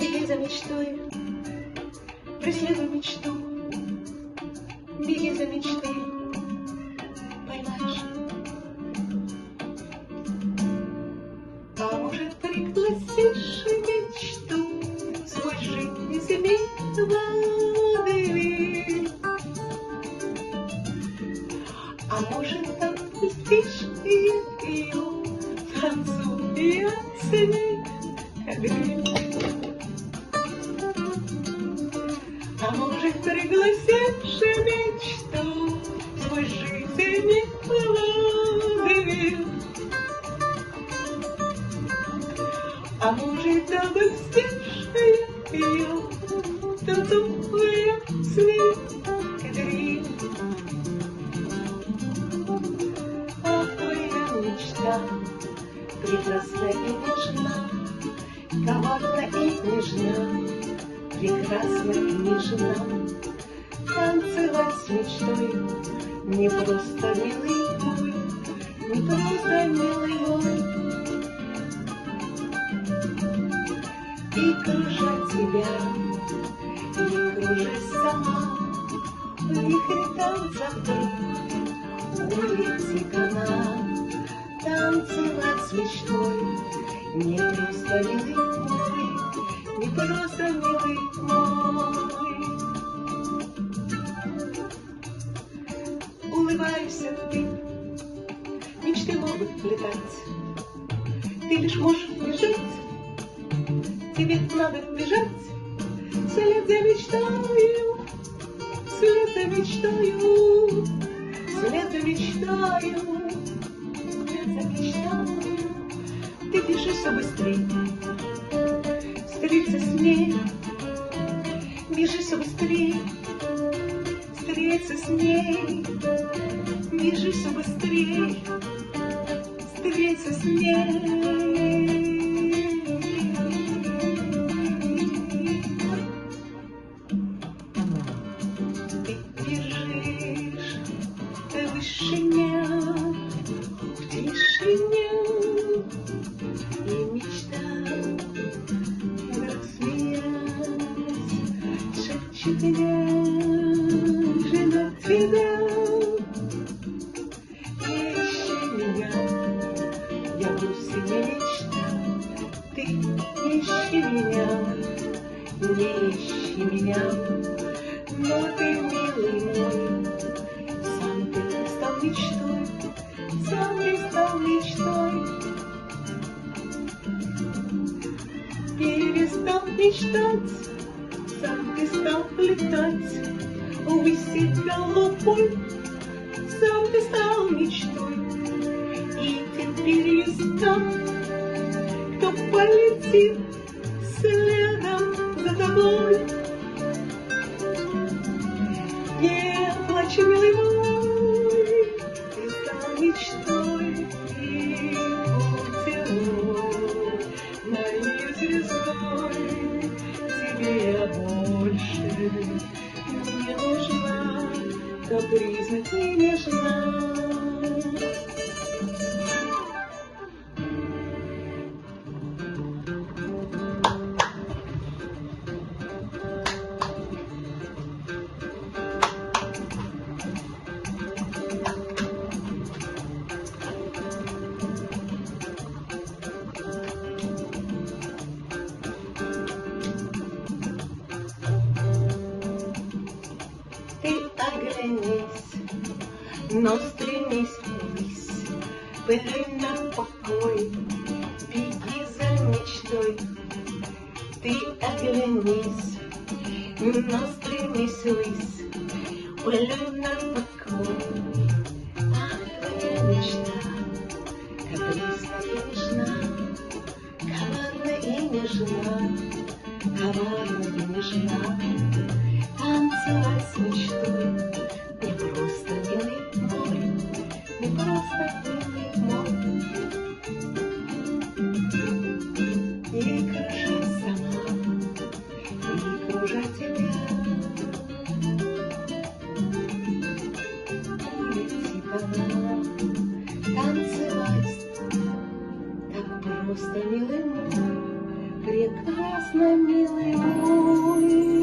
Беги за мечтой, преследуй мечту, беги за мечтой, поймаешь. А может, пригласишь мечту в свой жизненный водевиль? А может, отпустишь ее, танцуя с ней кадриль? А может, пригласишь мечту в свой жизненный водевиль? А может, отпустишь ее, танцуя с ней кадриль? Мечта прекрасна и нежна, коварна и нежна, прекрасна и нежна. Танцевать с мечтой не просто, милый мой, не просто, милый мой. И кружа тебя, и кружась сама, в вихре танца улицы канал. Танцевать с мечтой не просто, милый мой, не просто, милый мой. Улыбаешься ты, мечты могут летать, ты лишь можешь бежать, тебе надо бежать вслед за мечтою, вслед за мечтою, вслед за мечтою. Ты бежишь все быстрее, встретиться с ней, бежи все быстрее, встретиться с ней, бежи все быстрее, встретиться с ней. Ты бежишь в вышине, в тишине, и мечта вдруг смеясь шепчет меня, жена тебя. Ищи меня, я вовсе не мечта, ты ищи меня, не ищи меня. Но ты, милый мой, сам ты стал мечтой, сам ты стал мечтой. Перестал мечтать, сам ты стал летать, высить голубой, сам ты стал мечтой. И теперь есть тот, кто полетит следом за тобой. Не плачь, милый мой, ты стал мечтой, и путевой моей звездой. Тебе я больше не нужна, капризна и нежна. Ты оглянись, но стремись ввысь, плюнь на покой, беги за мечтой. Ты оглянись, но стремись ввысь, плюнь на покой. Ах, твоя мечта, капризна и нежна, коварна и нежна, коварна и нежна. Танцевать с мечтой не просто, милый мой, не просто, милый мой. И кружа сама, и кружа тебя, улети канал. Танцевать так просто, милый мой, прекрасно, милый мой.